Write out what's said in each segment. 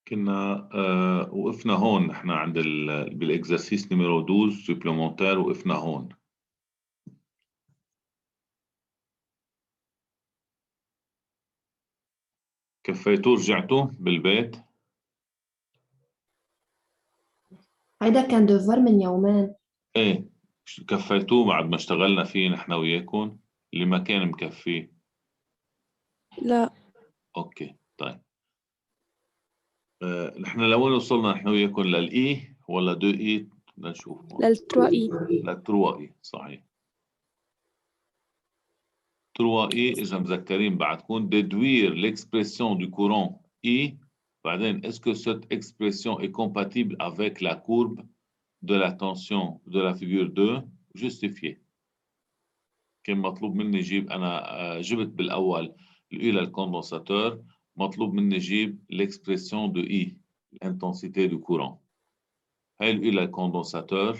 كنا وقفنا هون نحن عند بالاكزرسيس نيميرو 12 سوبليمونتير، وقفنا هون. كفيتوا رجعتوا بالبيت؟ هيدا كان دفر من يومين. ايه، كفيتوه بعد ما اشتغلنا فيه نحن وياكم اللي ما كان مكفيه؟ لا. اوكي طيب. نحن لوين وصلنا نحن وياكم؟ للاي ولا دو اي؟ لنشوف هون. للتروائي. للتروا اي، صحيح. تروا اي اذا مذكرين بعدكم déduire l'expression du courant I. بعدين est-ce que cette expression est compatible avec la courbe de la tension de la figure 2? justifier. كان مطلوب مني اجيب انا جبت بالاول الاي للكوندنساتور، مطلوب مني اجيب l'expression de I، l'intensité du courant. هاي الاي للكوندنساتور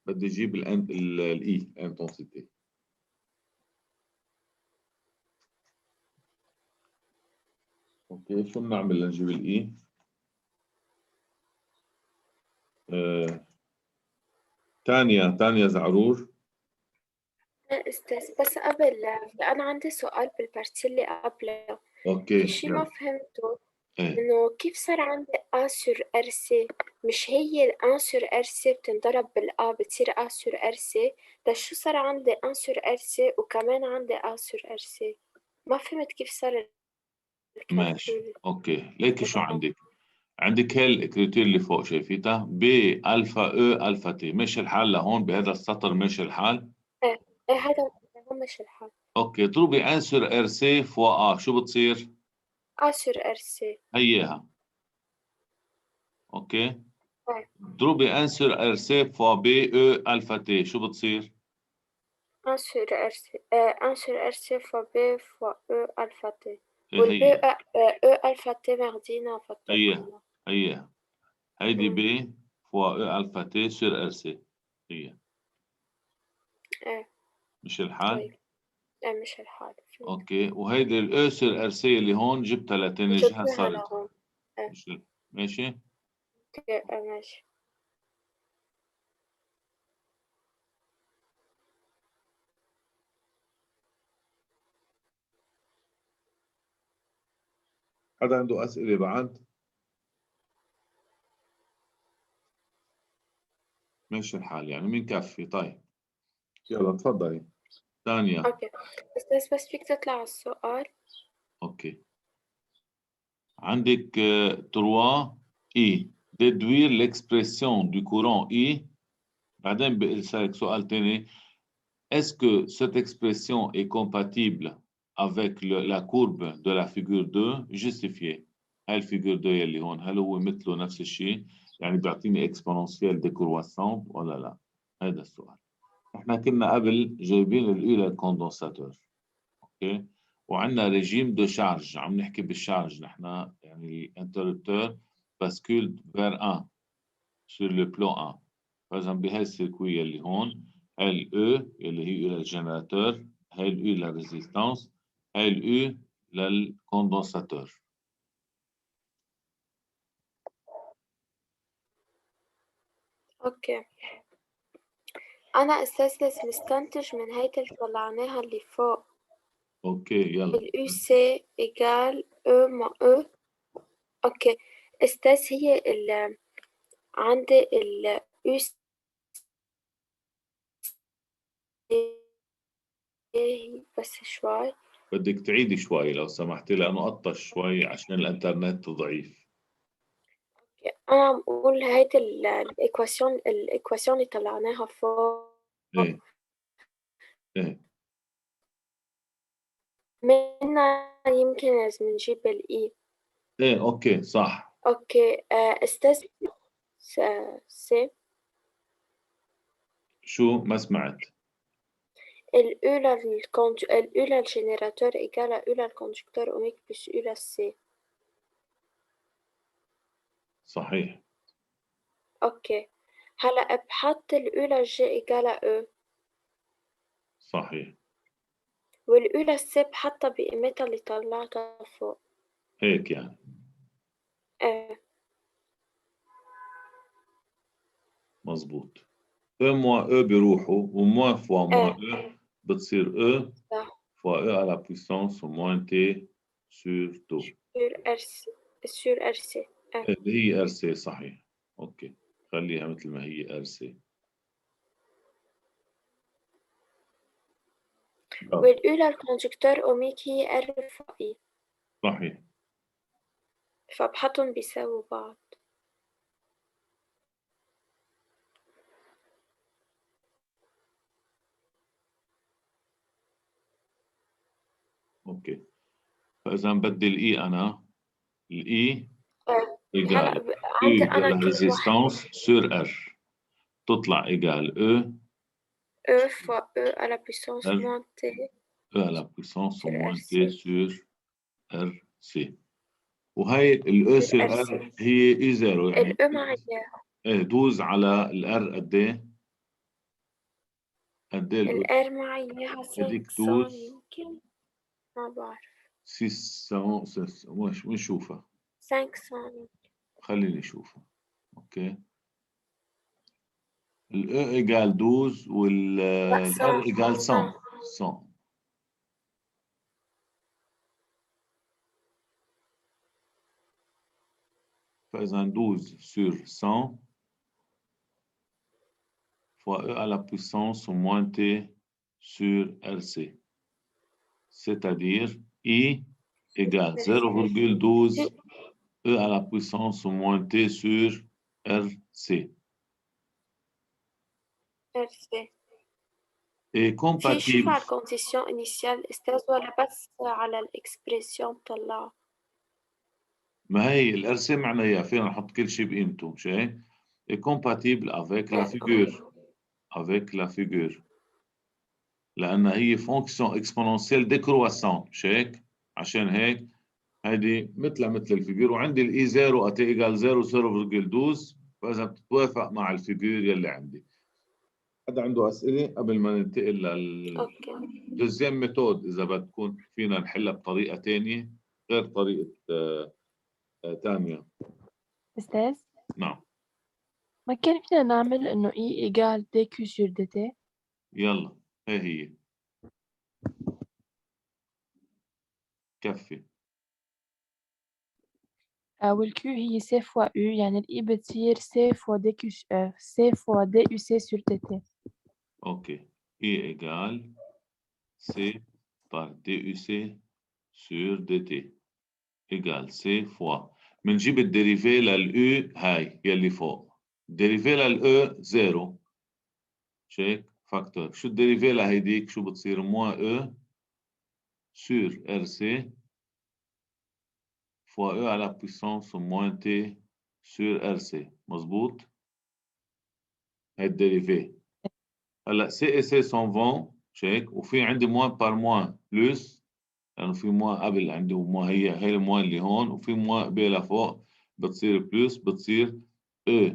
بدي اجيب الاي intensité. اوكي، شو بنعمل لنجيب الاي؟ تانيا زعرور. أستاذ بس قبل أنا عندي سؤال بالبارتي اللي قبله. اوكي في شي ما فهمته، ايه إنه كيف صار عندي A sur RC؟ مش هي ال A sur RC بتنضرب بالA بتصير A sur RC؟ ده شو صار عندي A sur RC وكمان عندي A sur RC؟ ما فهمت كيف صار ماشي. الكالكول. اوكي ليكي شو عندك هاي الكريتير اللي فوق شايفيتها ب الفا او الفا تي، ماشي الحال لهون بهذا السطر؟ ماشي الحال؟ إيه إيه هذا هو مش الحال. اوكي اضربي انسر ار سي فوق شو بتصير؟ A sur RC. هيها. اوكي إيه اضربي انسر ار سي فوق ب او الفا تي، شو بتصير؟ A sur RC. A sur RC fois B fois E alpha T. إيه والB هي E alpha T ماخدينها فضلنا. هيدي إيه ب فوق او الفا تي سور ار سي. هي إيه مش الحال؟ طيب. إيه مش الحال. فهمت. اوكي، وهيدي الاو سور ار سي اللي هون جبتها لتاني جهه جبناها صارت لهون. إيه مش ماشي. أوكي إيه ماشي. حدا عنده اسئله بعد؟ ماشي الحال يعني، مين كفي؟ طيب يلا تفضلي ثانية. أوكي أستاذ بس فيك تطلع على السؤال؟ اوكي عندك 3 اي déduire l'expression du courant I. بعدين بسألك سؤال تاني، est-ce que cette expression est compatible avec la courbe de la figure 2? justifier. هاي الفيجور 2 يلي هون هل هو مثله نفس الشيء؟ يعني بيعطيني اكسبوننسيال ديكرواسون ولا لا؟ هذا السؤال. احنا كنا قبل جايبين الاي للكوندنساتور، اوكي، وعندنا ريجيم دو شارج، عم نحكي بالشارج نحن، يعني الانتربتور باسكول فير 1 سور لو بلو 1. فاذا بهاي السيركوي اللي هون، هاي الاو اللي هي للجنراتور، هاي الاو للريزيستانس، هاي الاو للكوندنساتور. أوكي أنا أستاذ لازم استنتج من هيدا اللي طلعناها اللي فوق. اوكي يلا. ال UC إيجال E مع E. أوكي أستاذ هي عندي ال UC بس شوي. بدك تعيدي شوي لو سمحتي لانه قطش شوي عشان الانترنت ضعيف. أنا عم أقول هيدي الإيكواسيون اللي طلعناها فوق ايه ايه منها يمكن لازم نجيب الإي. ايه اوكي صح. أوكي أستاذ سي شو ما سمعت؟ الأولى الجنراتور إيجال أولى الكونجكتور أوميك بلس أولى السي. صحيح. أوكي هلأ بحط الأولى الجي إيجال أو صحيح والأولى السي بحطها بقيمتها اللي طلعتها فوق. هيك يعني. مظبوط. E moins E بيروحوا وموان فوا موان E بتصير E صح. fois E à la puissance moins T sur tau. sur RC. اللي هي RC صحيح. اوكي خليها مثل ما هي RC. والأولى الكونجكتور أوميك هي R فوق E. صحيح. فبحطهم بيساووا بعض. اوكي فاذا بدي الاي انا الاي ايجال عندي اي أنا de la كل واحدة résistance sur R تطلع ايجال E fois E à la puissance R moins T E à la puissance sur moins RC. T sur RC. وهي ال E sur R هي اي 0 يعني ال E مع إياها. ايه دوز على ال R قد ايه؟ قد ايه ال ال R مع إياها بدك 500 دوز يمكن ما بعرف 600 مش نشوفها 500 خليني اشوفها. اوكي ال E ايجال 12 وال R ايجال 100 100. فإذا 12 sur 100 fois E à la puissance moins T sur RC. C'est-à-dire I égale 0,12 E à la puissance moins T sur RC. RC. Et في compatible. شوف على الكونديسيون إنيسيال أستاذ ولا بس على الإكسبريسيون طلعها؟ ما هي الRC معناها فينا نحط كل شيء بقيمته مش هيك؟ Et compatible avec la figure. Avec la figure. لأن هي فونكسيون اكسبوننسيال ديكرواسون مش هيك؟ عشان هيك هيدي مثل الفيجور وعندي الاي 0 اتي ايجال 0 0.12 فاذا بتتوافق مع الفيجور يلي عندي. حدا عنده اسئله قبل ما ننتقل لل دوزيام ميثود اذا بتكون فينا نحلها بطريقه ثانيه غير طريقه ثانيه. أستاذ نعم ما كان فينا نعمل إنه E إيجال دي كيو سور دي تي؟ يلا هي كفي. والكيو هي سي فوا U يعني الإي بتصير سي فوا دي كيو سي فوا دي يو سي سور دي تي. اوكي E égale C par DUC sur DT égale C fois بنجيب الديريفي للU هاي يلي فوق الديريفي للE 0 شيك فاكتور شو الديريفي لهيديك شو بتصير موان E sur RC fois E à la puissance moins T sur RC مظبوط هاي الديريفي. هلا سي اي سي سون فون شيك وفي عندي موان بار موان بلس لانه في موان قبل عندي وما هي الموان اللي هون وفي موان قبيلها فوق بتصير بلس بتصير E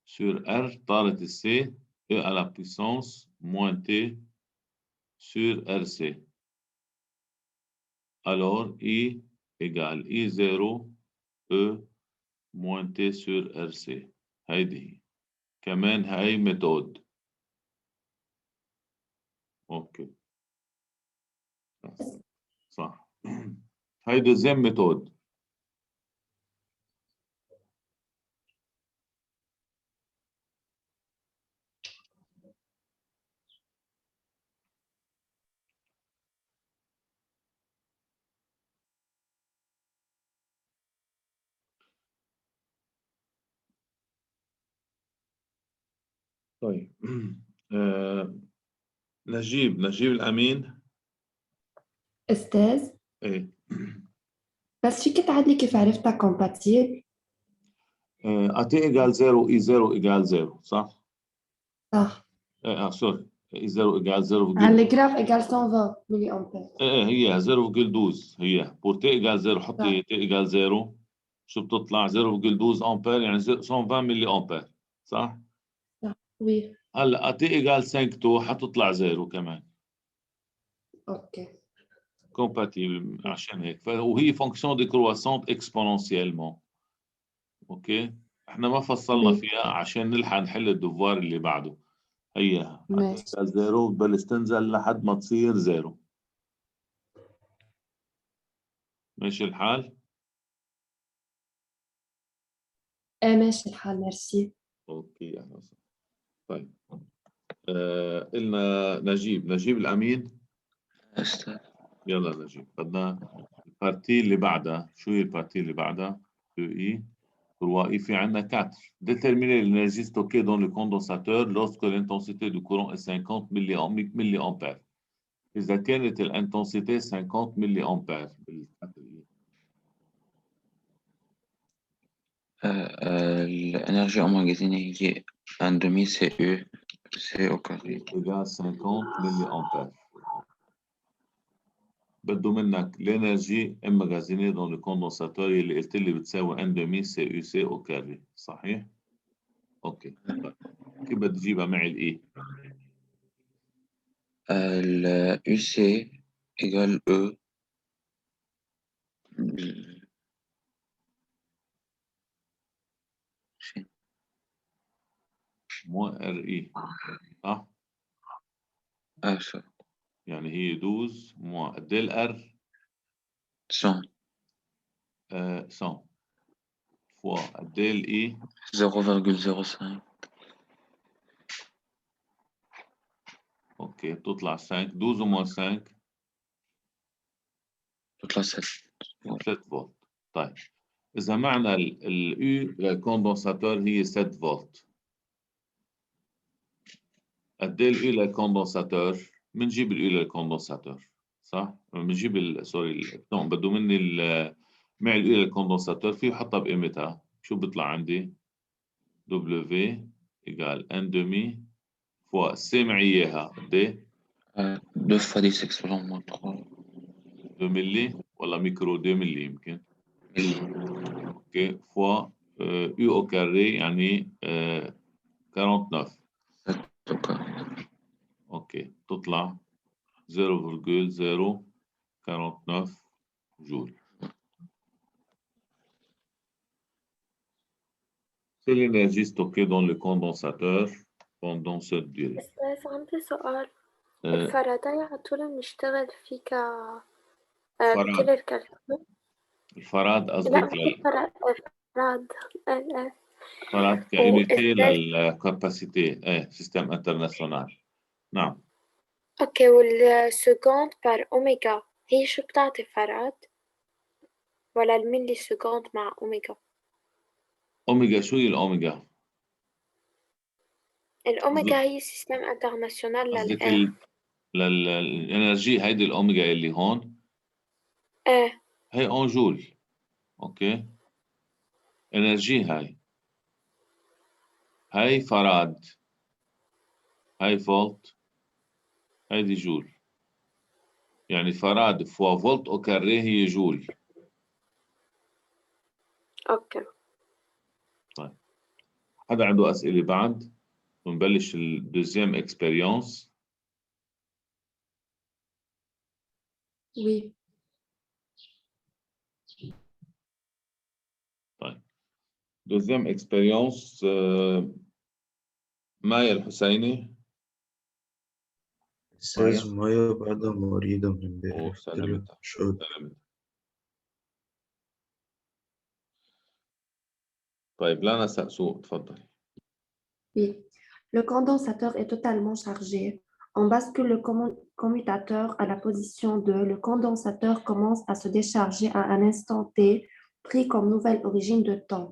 sur R طارت السي E à la puissance moins T sur RC. Alors I égale I0 E moins T sur RC. هيدي كمان هاي ميثود. اوكي صح هاي دوزيام ميثود. طيب نجيب الأمين. أستاذ ايه بس فيك تعدلي كيف عرفتها كومباتيبل؟ أتي إيجال 0 إي 0 إيجال 0 صح؟ صح سوري إي 0 إيجال 0 على الجراف إيجال 120 ملي أمبير. هي 0.12 هي بور تي إيجال 0 حطي تي إيجال 0 شو بتطلع 0.12 أمبير يعني 120 ملي أمبير صح؟ صح وي هلا أتي إيجال 5 تو حتطلع 0 كمان. أوكي compatible عشان هيك وهي fonction décroissante exponentiellement. اوكي احنا ما فصلنا Oui. فيها عشان نلحق نحل الدوار اللي بعده. هيها ماشي. زيرو وتبلش تنزل لحد ما تصير زيرو. ماشي الحال؟ ماشي الحال ميرسي. اوكي اهلا وسهلا. طيب قلنا نجيب الامين. أستاذ يلا نجيب بدنا البارتي اللي بعدها. شو هي البارتي اللي بعدها؟ 2i 3i في عندنا 4. Déterminer l'énergie stockée dans le condensateur lorsque l'intensité du courant est 50 milliampères. إذا كانت الانتنسيتي 50 milliampères. الإنرجي أوميغا هي 1/2 CU C au carré. إذا 50 milliampères. بده منك الانرجي emmagasinée dans le condensateur اللي قلت لي بتساوي 1/2 CUC au carré. صحيح؟ اوكي طيب كيف بدي اجيبها معي الاي؟ ال UC égale E موان ار اي صح؟ ça يعني هي 12 موان قد ايه الار؟ 100 100 فوا قد ايه الاي؟ 0,05 اوكي بتطلع 5 12 موان 5 تطلع 7 3 فولت. طيب اذا معنى اليو للكوندنساتور هي 7 فولت قد ايه اليو للكوندنساتور؟ بنجيب اليو للكوندنساتور صح؟ بنجيب سوري نعم بده مني مع اليو للكوندنساتور فيه حطها بقيمتها. شو بيطلع عندي؟ W égale 1/2 فوا سي معي اياها قد ايه؟ 2 fois 10 exponent moins 3 2 ملي ولا ميكرو 2 ملي يمكن. اوكي فوا يو او كاري يعني 49. اوكي تطلع 0,049 جول. C'est l'énergie stockée dans le condensateur pendant cette durée. بس عندي سؤال. آه، الفرضية على طول بنشتغل فيه فراد. بكل الكلام. الفراد لا قصدك مش فراد. فراد كإيميتي وإزاي؟ للكاباسيتي سيستم انترناسيونال. نعم. اوكي والسكوند بار اوميجا هي شو بتعطي فراد؟ ولا الملي سكوند مع اوميجا؟ اوميجا شو هي الاوميجا؟ الأوميجا هي سيستم انترناسيونال قصدك للإير. الانرجي هيدي الاوميجا اللي هون ايه هي اون جول. اوكي انرجي هاي فراد هاي فولت هيدي جول. يعني فراد فوا فولت او كاري هي جول. اوكي. حدا عنده اسئله بعد؟ ونبلش الدوزيام اكسبيريونس. Oui. طيب دوزيام اكسبيريونس مايا الحسيني. أستاذ مايا بعدها مريضة من امبارح سلامتها شغل. سلامتها. طيب لانا سقسوق تفضلي. Oui. Le condensateur est totalement chargé. On bascule le commutateur à la position 2. Le condensateur commence à se décharger à un instant T, pris comme nouvelle origine de temps.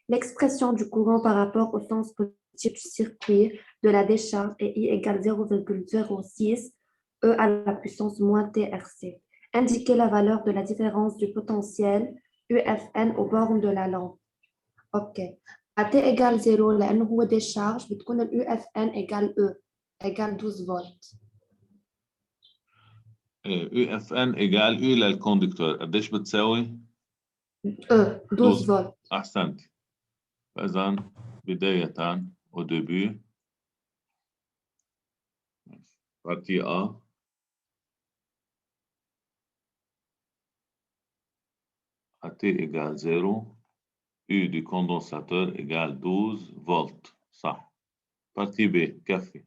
L'expression du courant par rapport au sens positif du circuit de la décharge est I égale 0,06 E à la puissance moins TRC. Indiquez la valeur de la différence du potentiel UFN aux bornes de la lampe. OK. À T égale 0 لأنه هو décharge بتكون ال UFN égale E égale 12 volts. UFN égale U للكوندكتور قديش بتساوي؟ E 12 volts. أحسنت. فإذا بداية au début partie A à T égale 0, U du condensateur égale 12 volts. Ça. Partie B, café.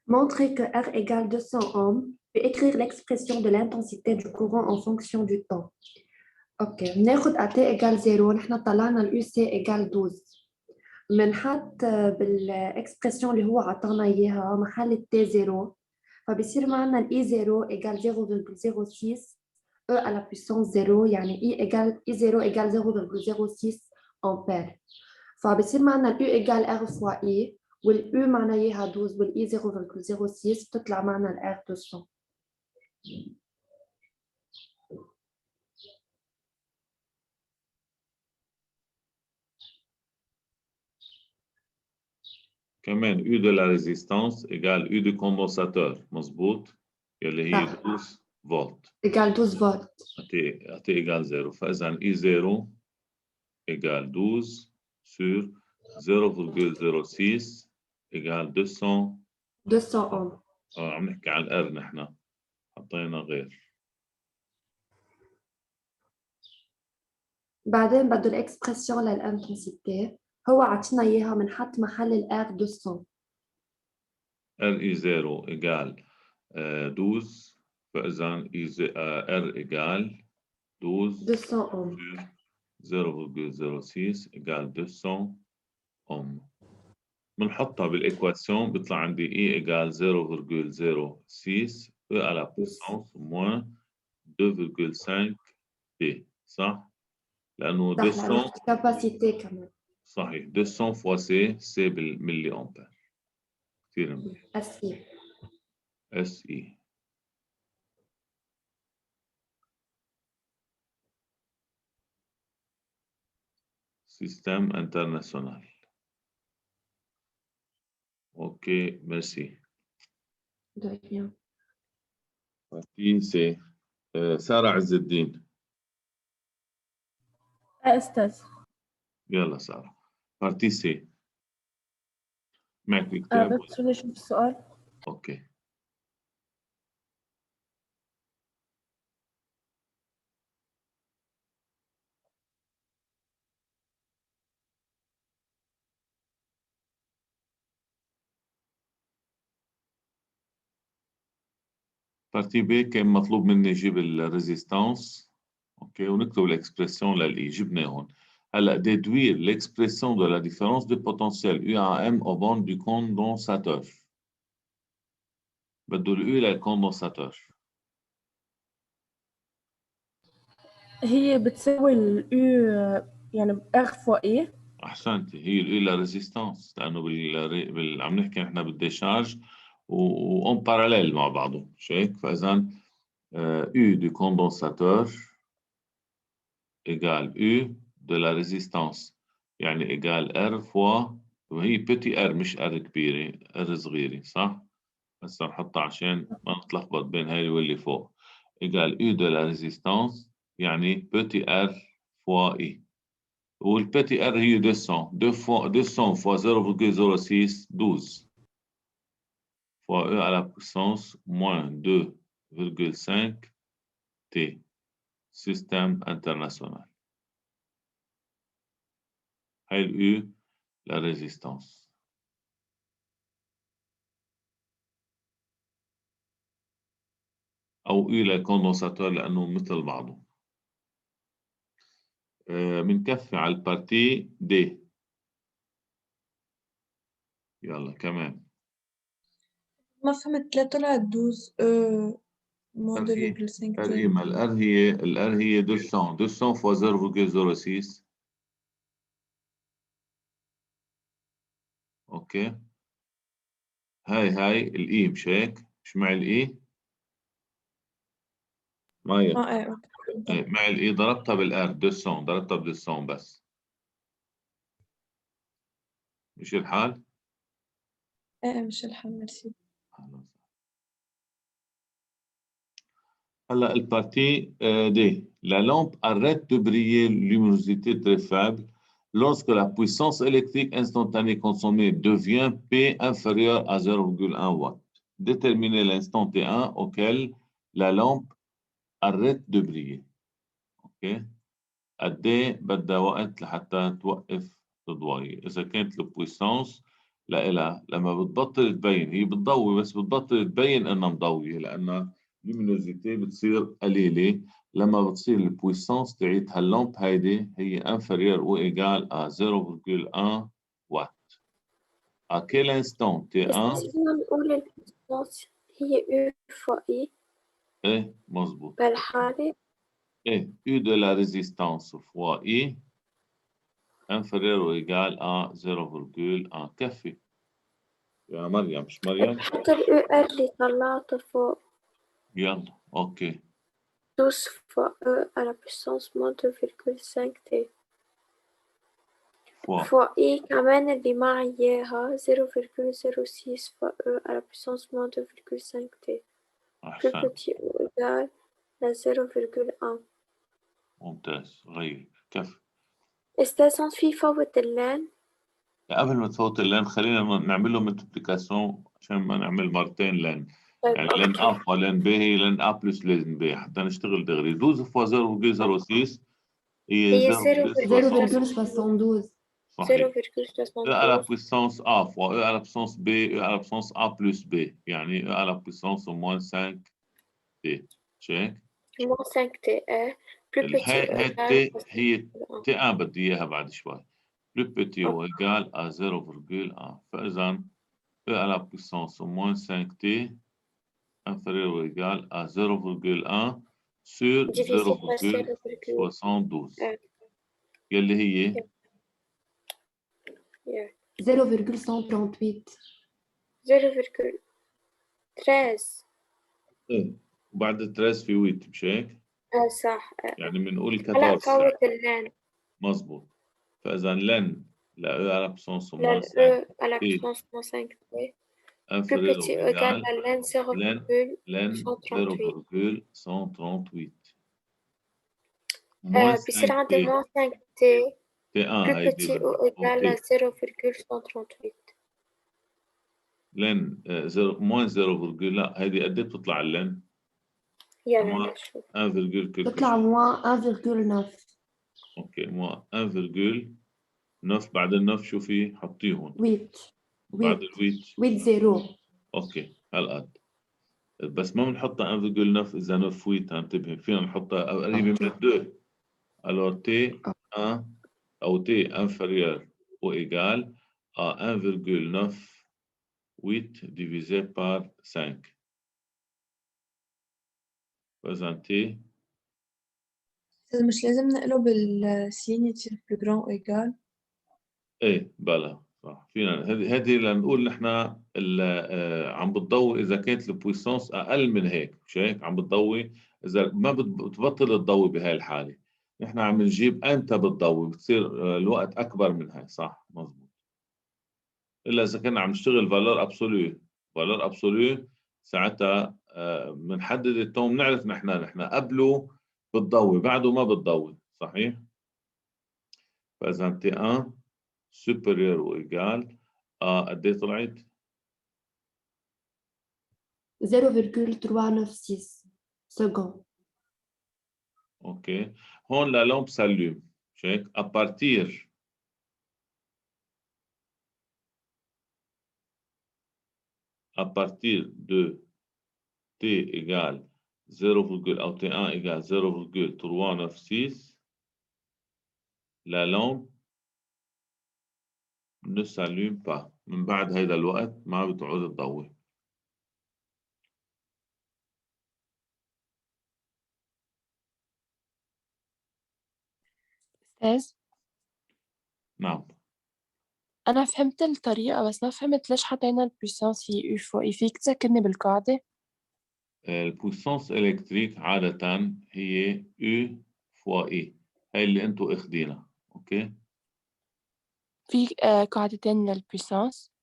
Montrer que R égale 200 ohms, puis écrire l'expression de l'intensité du courant en fonction du temps. OK. ناخد à T égale 0 نحن طلعنا ال UC égale 12. بنحط بالاكسبريسيون اللي هو عطانا اياها محل التي 0 فبصير معنا الاي 0 ايجال 0.06 E à la puissance 0 يعني I 0 égale 0.06 امبير فبصير معنا ال U égale R fois I وال U معنا اياها 12 وال I 0.06 بتطلع معنا ال R 200. كمان U de la résistance égale U du condensateur. مظبوط. اللي هي 12 فولت. égale 12 فولت. T égale 0. فإذا I0 égale 12 sur 0.06 égale 200 اوم. عم نحكي عن الار نحن حطينا غير. بعدين بده الاكسبريسيون للانتنسيتي هو عطينا اياها بنحط محل الار 200. RI0 égale 12 فإذا R égale 12 200 اوم. 0.06 égale 200 ohm. بنحطها بالإكواسيون بيطلع عندي E égale 0.06 E à la puissance moins 2.5 T صح؟ لأنه 200 كاباسيتي كمان. صحيح 200 fois C بالملي أمبير. كثير منيح. SI. SI. Système international. OK, merci. De rien. Partie C. سارة عز الدين. أستاذ. يلا سارة. Partie C. معك الكتاب؟ بس بدي أشوف السؤال. OK. Partie B كان مطلوب مني اجيب الريزيستانس اوكي ونكتب الاكسبريسيون للإي جبناه هون. هلا déduire l'expression de la différence de potentiel U à M au bord du condensateur. بده الU للكوندنساتور. هي بتساوي اليو يعني R فوق E. احسنتي هي الU للريزيستانس لانه عم نحكي نحن بالديشارج وأون باراليل مع بعضه مش هيك؟ فاذا U du condensateur égale U de la résistance يعني égale R fois وهي petit R مش R كبيرة R صغيرة صح؟ هسا نحطها عشان ما نتلخبط بين هاي واللي فوق égale U de la résistance يعني petit R fois I والبتي R هي 200 200 fois 0.06 12 fois E à la puissance moins 2.5 T système international. هاي الU la résistance. أو U للكوندنساتور لأنه مثل بعضه. بنكفي على البارتي D. يلا كمان. ما فهمت لا طلعت 12 moins 2,5 الار ما الار هي 200 200 fois 0.06 اوكي هاي الاي مش هيك؟ مش مع الاي؟ مايا مع الاي ضربتها بالار 200 ضربتها ب 200 بس مش الحال؟ مش الحال ميرسي. هلا البارتي D. La lampe arrête de briller luminosité très faible lorsque la puissance électrique instantanée consommée devient P inférieur à 0,1 watt. Déterminez l'instant T1 auquel la lampe arrête de briller. اوكي قد ايه بدها وقت لحتى توقف تضوي. اذا كانت البويسانس لإلها لما بتبطل تبين، هي بتضوي بس بتبطل تبين انها مضوية لانها اللومينوزيتي بتصير قليلة. لما بتصير البويسانس تاعت هاللامب هيدي هي انفيريور او ايجال ا 0.1 وات. à quel instant T1 بس فينا نقول البويسانس هي U فوق E ايه مظبوط بالحالة. ايه U de la résistance fois I inférieur ou égal à 0.1. كفي يا مريم، مش مريم؟ بحط ال UR اللي طلعته فوق يلا اوكي 12 fois E à la puissance moins 2,5 T فوا fois E كمان اللي معي إياها 0,06 fois E à la puissance moins 2,5 T plus احسن petit ou égal à 0,1. ممتاز غير كفي. استاذن في فوت اللين. قبل ما تفوت اللين خلينا نعمل له ملتبليكاسيون عشان ما نعمل مرتين لين. طيب يعني لين أوكي. A فوا لين B هي لين A بلس لين B حتى نشتغل دغري. 12 فوا 0.06 هي هي 0.72 صحيح. E à la 0,72 puissance A fois E à la puissance B, E à la puissance A plus B. يعني E à la puissance au moins 5T. check. moins 5 T plus petit ou هاي égal T هي à T1 بدي إياها بعد شوي. plus petit ou égal à 0.1. فإذا E à la puissance au moins 5T inférieur ou égal à 0.1 sur divisé par 0,1. 0.72 يلي هي 0,138. 0,13. إيه وبعد 13 في ويت مش هيك؟ صح. يعني بنقول هلا 14 فوت اللين مظبوط. فإذا لن لا E à la puissance au moins لل 5 E à la T puissance moins 5 T plus inférieur ou petit ou égal égal à ln لن 0,138. 0.138 moins بيصير 5 عندي T moins 5 T T1 plus هيدي petit ou أو égal à T 0,138. لن moins 0, لا هيدي قد ايه بتطلع اللن؟ يلا نشوف. 1, quelque تطلع chose. moins 1,9. اوكي moins 1,9 بعد النف شو في؟ حطيهم 8. بعد 8. الويت 8 0. اوكي هالقد. بس ما بنحطها 1,9 اذا نف ويت انتبه فينا نحطها قريبه من الدو. alors T 1 او T inférieur ou égal à 1,98 divisé par 5. فإذا T مش لازم نقلب بالسين يصير plus grand ou égal. ايه بلا صح. فينا هذه لنقول نحن عم بتضوي اذا كانت البويسانس اقل من هيك مش هيك عم بتضوي. اذا ما بتبطل تضوي بهاي الحاله نحن عم نجيب امتى بتضوي بتصير الوقت اكبر من هاي صح مزبوط. الا اذا كنا عم نشتغل فالور ابسوليو. فالور ابسوليو ساعتها بنحدد التون بنعرف نحن قبله بتضوي بعده ما بتضوي صحيح. فاذا تي 1 supérieur ou égal à قد ايه طلعت؟ 0,396 secondes. اوكي هون لا لامب سلوم مش هيك؟ à partir de t égale 0, أو t1 égale 0,396 la lampe ne s'allume pas. من بعد هيدا الوقت ما بتعود تضوي. أستاذ نعم أنا فهمت الطريقة بس ما فهمت ليش حطينا البويسانس هي يو فوق فيك تذكرني بالقاعدة؟ البويسانس إلكتريك عادة هي U فوا E. هاي اللي انتو اخدينها اوكي. في قاعدة تانية للبويسانس؟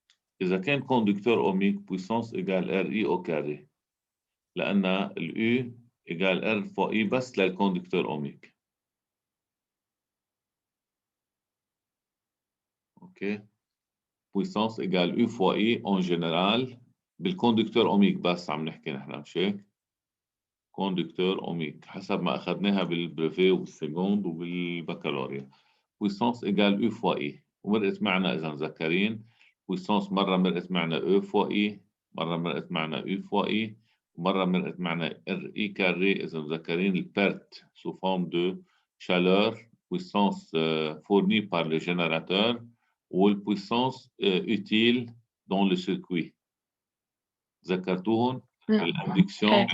إذا كان كوندكتور أوميك بويسانس إيجال ار إي أو كاري لأن الأو إيجال ار فوق إي بس للكوندكتور أوميك. أوكي بويسانس إيجال أو فوق إي أون جنرال بالكوندكتور أوميك بس عم نحكي نحن مش هيك؟ كوندكتور اوميك حسب ما اخذناها بالبريفي وبالسكوند وبالبكالوريا. بويسونس ايجال او فوا اي، ومرقت معنا اذا مذكرين بويسونس مره مرقت معنا او فوا اي، مره مرقت معنا او فوا اي، ومره مرقت معنا ار اي كاري اذا مذكرين البرت سو فورم دو شالور puissance fournie par le générateur ou la puissance utile dans le circuit. ذكرتوهم؟ الإندكسيون.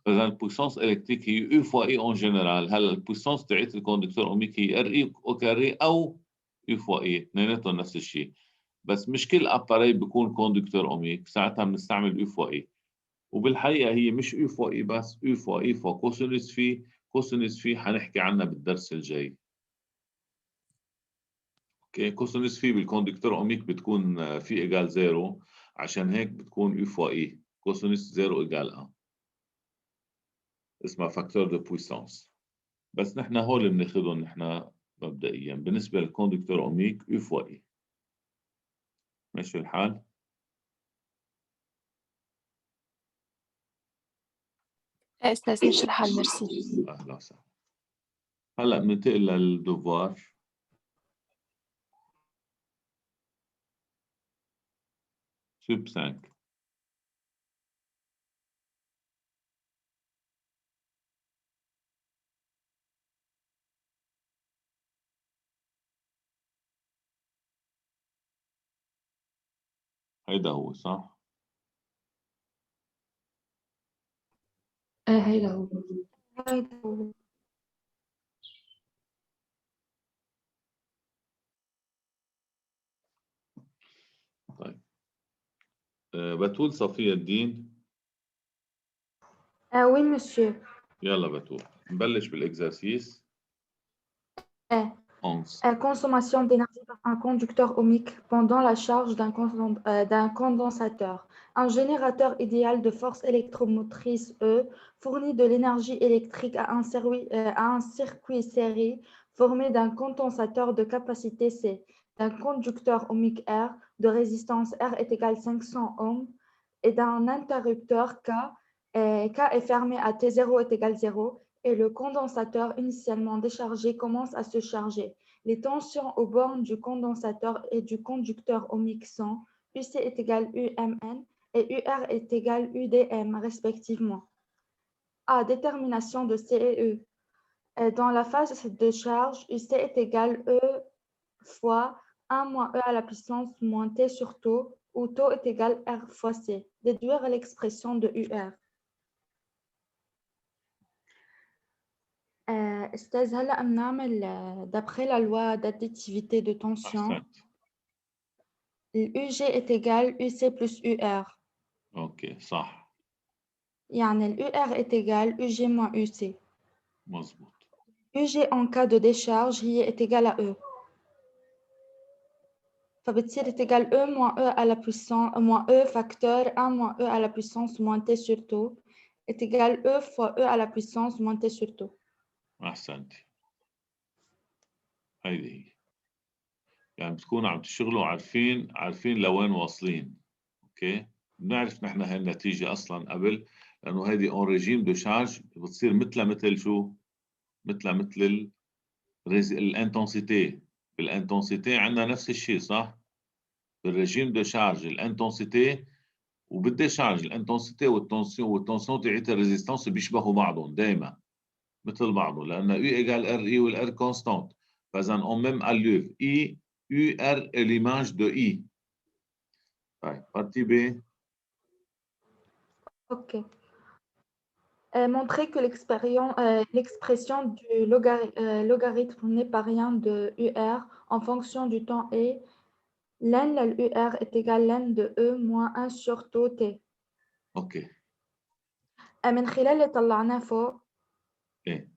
إذا البويسونس إلكتريك هي يو فوا إي أون جنرال. هلا البويسونس تاعت الكوندكتور أوميك هي ار إي أو كاري أو يو فوا إي، اثنيناتهم نفس الشيء. بس مش كل أباري بيكون كوندكتور أوميك، ساعتها بنستعمل يو فوا إي. وبالحقيقة هي مش يو فوا إي بس، يو فوا إي فوا كوسينوس في، كوسينوس في حنحكي عنها بالدرس الجاي. اوكي، كوسينوس في بالكوندكتور اوميك بتكون في ايجال زيرو، عشان هيك بتكون يو فوا اي كوسينوس زيرو ايجال ان، اسمها فاكتور دو بويسانس. بس نحن هول بناخذهم نحن مبدئيا بالنسبه للكوندكتور اوميك يو فوا اي. ماشي الحال؟ أستاذ مش الحال، ميرسي. اهلا وسهلا. هلا بننتقل للدوفوار. سوب 5. هيدا هو صح؟ هيدا هو. طيب بتول صفية الدين. Oui, monsieur. يلا بتول نبلش بالاكزرسيس. 11. Consommation d'énergie par un conducteur ohmique pendant la charge d'un condensateur. Un générateur idéal de force électromotrice E fournit de l'énergie électrique à un circuit série formé d'un condensateur de capacité C, d'un conducteur ohmique R de résistance R est égal à 500 ohms et d'un interrupteur K. K est fermé à T0 est égal à 0 et le condensateur initialement déchargé commence à se charger. Les tensions aux bornes du condensateur et du conducteur ohmique sont UC est égal à UMN et UR est égal à UDM respectivement. A. Détermination de C et E. Dans la phase de charge, UC est égal à E fois 1 moins E à la puissance moins T sur taux, où taux est égal à R fois C. Déduire l'expression de UR. أستاذ هلا بنعمل d'après la loi d'additivité de tension. UG est égal à UC plus UR. اوكي صح. يعني UR est égal à UG moins UC. مظبوط. UG en cas de décharge هي est égal à E. فبتصير est égal à E moins E à la puissance moins E facteur 1 moins E à la puissance moins T sur taux est égal à E fois E à la puissance moins T sur taux. أحسنتي. هيدي هي. يعني بتكونوا عم تشتغلوا عارفين لوين واصلين. اوكي؟ بنعرف نحن هاي النتيجة أصلاً قبل، لأنه هيدي اون ريجيم دو شارج بتصير مثل شو؟ مثل الانتنسيتي. بالانتنسيتي عندنا نفس الشيء صح؟ بالريجيم دو شارج الانتنسيتي وبالديشارج الانتنسيتي والتنسيون تاعت الريزيستانس بيشبهوا بعضهم دائما. مثل بعضه لأن U égale RI ou R constante. فإذا on même allure I, UR est l'image de I. طيب partie B. Ok. Montrer que l'expression du logarithme n'est pas rien de UR en fonction du temps et ln UR est égal à ln de E moins 1 sur taux T. Ok. من خلال اللي طلعناه فوق إيه.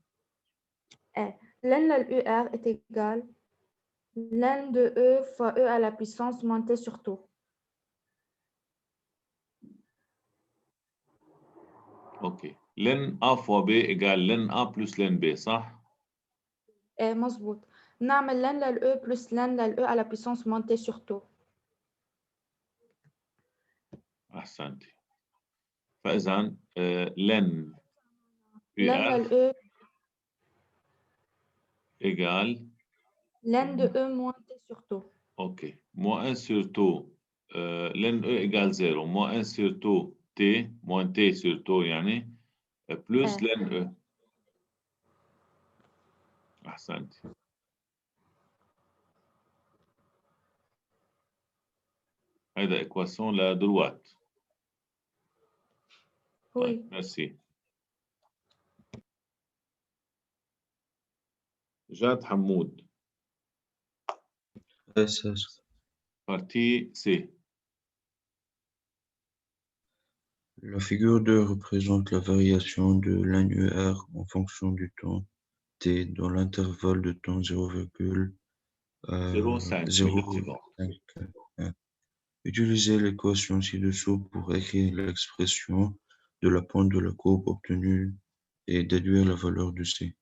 ln UR est égal ln de E fois E à la puissance moins T sur taux. Ok. ln A fois B égale ln A plus ln B صح؟ مظبوط. نعمل ln للE plus ln للE à la puissance moins T sur taux. أحسنتي. فإذا لن Len UR de E, égale, len de E moins T sur taux. OK, moins 1 sur taux, ln E égale 0, moins 1 sur taux T, moins T sur taux يعني, plus R. ln E. أحسنت. هيدا إكواسيون لدروات. طيب Oui. ميرسي. جاد حمود. SS. Partie C. La figure 2 représente la variation de l'ANUR en fonction du temps t dans l'intervalle de temps 0,5 millisecondes. 0,5. Utilisez l'équation ci-dessous pour écrire l'expression de la pente de la courbe obtenue et déduire la valeur de C.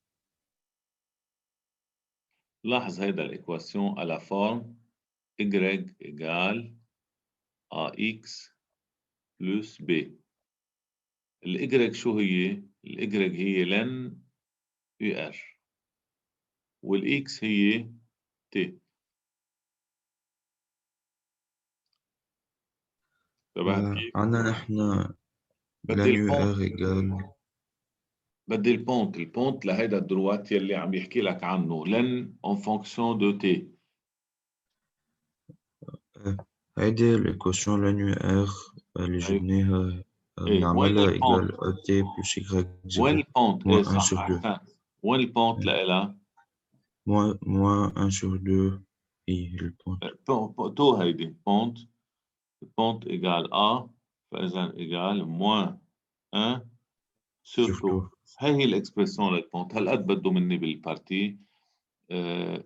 لاحظ هيدا الإكواسيون على forme y égale ax plus b. ال y شو هي؟ ال y هي ln UR وال x هي t. تبعت كيف؟ عنا نحن بدي البونت l'ANUR égale بدي البونت لهيدا الدروات يلي عم يحكي لك عنه ln en fonction de t. هيدي الإيكواسيون l'ANUR اللي جبناها إيه وين بنعملها البونت؟ إيجال AT plus Y0 وين البونت؟ moins إيه 1 صح sur 2 أحسنت. وين البونت لإلها؟ moins 1 sur 2 هي البونت. تو هيدي بونت. البونت إيجال A فإذا إيجال moins 1 sur sur tout. هي الإكسبرسيون للبونت. هالقد بده مني بالبارتي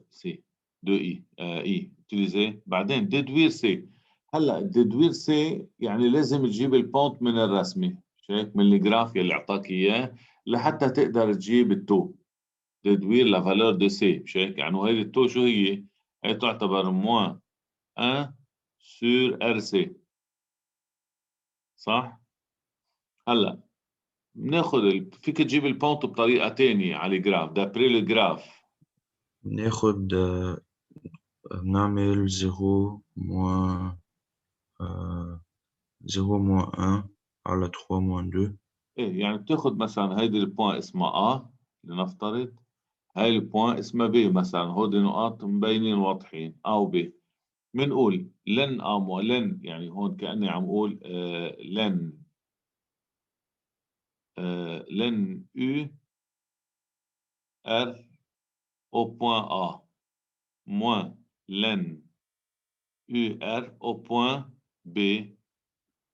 سي 2 اي اي utiliser بعدين ديدوير سي. هلا ديدوير سي يعني لازم تجيب البونت من الرسمه مش هيك من الجراف يلي اعطاك اياه لحتى تقدر تجيب التو ديدوير لا فالور دو سي مش هيك يعني. وهيدي التو شو هي؟ هي تعتبر موان 1 سور ار سي صح؟ هلا بناخذ فيك تجيب البونت بطريقه ثانيه على الجراف دابري الجراف. ناخد نعمل 0 moins 0 moins 1 على 3 moins 2. ايه يعني بتاخذ مثلا هيدي البوان اسمها A لنفترض، هاي البوان اسمها B مثلا، هودي نقاط مبينين واضحين A و B. بنقول لن A لن يعني هون كأني عم أقول لن U R au point A moins لن U R au point B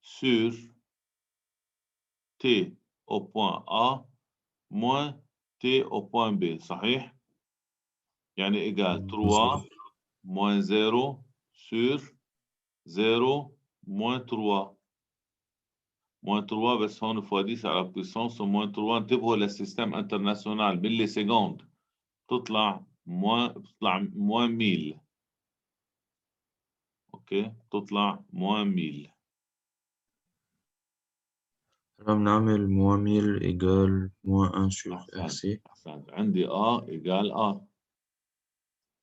sur T au point A moins T au point B صحيح؟ يعني إيجال 3 moins 0 sur 0 moins 3 moins 3 بس هون فوا 10 على puissance moins 3. انتبهوا للسيستم انترناسيونال ملي سكوند بتطلع moins 1000. اوكي بتطلع moins 1000. هلا بنعمل moins 1000 égale moins 1 sur RC. أحسنت. عندي A égale A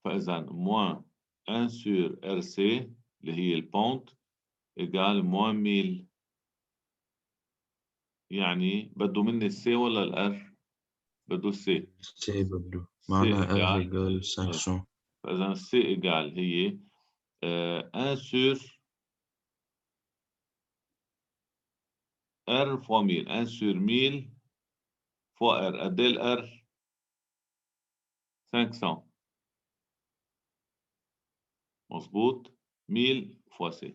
فإذا moins 1 sur RC اللي هي البونت égale moins 1000. يعني بده مني السي ولا الار؟ بده السي. سي بده معنا R égale 500. فإذا السي إيجال هي 1 sur R fois 1000. 1 sur 1000 fois R. قد ايه الR؟ 500. مظبوط. 1000 fois C.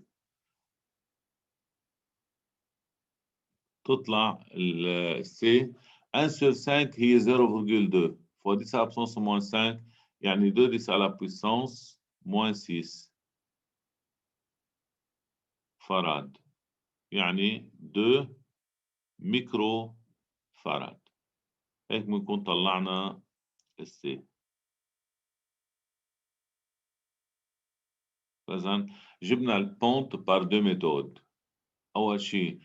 تطلع السي 1 sur 5 هي 0,2 fois 10 à la puissance moins 5 يعني 2 10 à la puissance moins 6 farad يعني 2 ميكرو فاراد. هيك بنكون طلعنا السي. فإذا جبنا البونت بار دو ميثود. أول شيء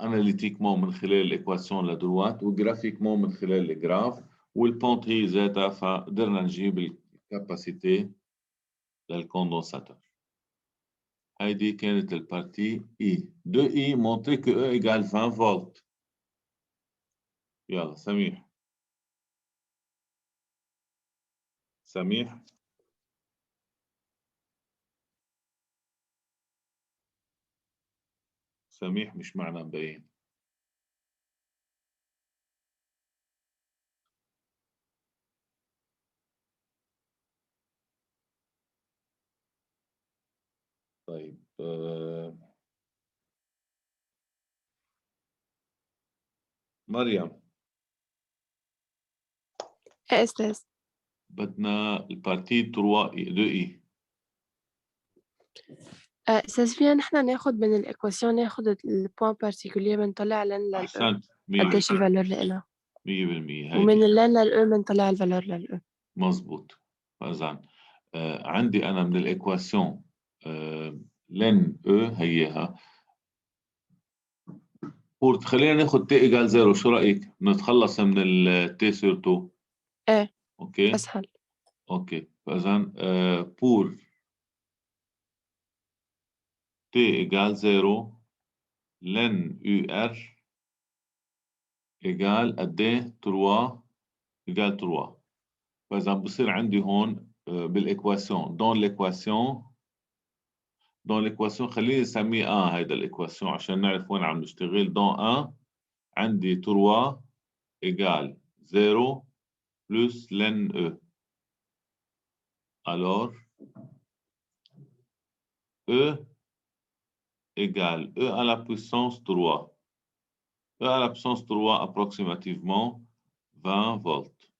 اناليتيكمون من خلال الايكواسيون لدروات وجرافيكمون من خلال الجراف والبونت هي ذاتها، فقدرنا نجيب الكاباسيتي للكوندنساتور. هيدي كانت البارتي اي. 2 اي مونتري كو او ايجال 20 فولت. يلا سميح. سميح سميح مش معنا مبين. طيب مريم ايه استاذ. بدنا البارتي 3 اي 2 اي. استاذ فينا نحن ناخد من الايكواسيون ناخد البوان بارتيكولير بنطلع لن لل احسنت 100%. قديش الفالور لنا 100% هيدي ومن اللن للأو بنطلع الفالور للأو. مظبوط. فاذا عندي انا من الايكواسيون لن او هيها بورت. خلينا ناخذ تي ايجال 0. شو رايك نتخلص من التي سور 2؟ ايه اوكي اسهل. اوكي. فاذا بور تي ايجال 0 لن يو ار ايجال قد ايه 3 ايجال 3. فاذا بصير عندي هون بالايكواسيون دون ليكواسيون خليني نسميه هيدا الايكواسيون عشان نعرف وين عم نشتغل. دون عندي 3 ايجال 0 بلس لن او. alors E égale E à la puissance 3. E à la puissance 3 approximativement 20 volts.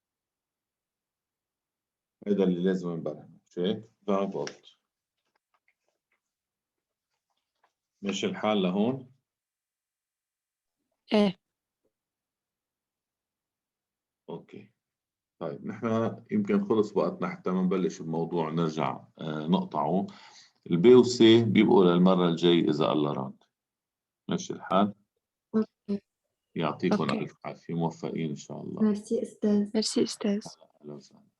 هذا اللي لازم نبرهنه. شايف 20 فولت. ماشي الحال لهون؟ ايه اوكي. طيب نحن يمكن خلص وقتنا حتى ما نبلش بموضوع نرجع نقطعه. البي والسي بيبقوا للمرة الجاي إذا الله راد. ماشي الحال؟ أوكي. يعطيكم أوكي. ألف عافية. موفقين إن شاء الله. ميرسي أستاذ. ميرسي استاذ. أهلا وسهلا.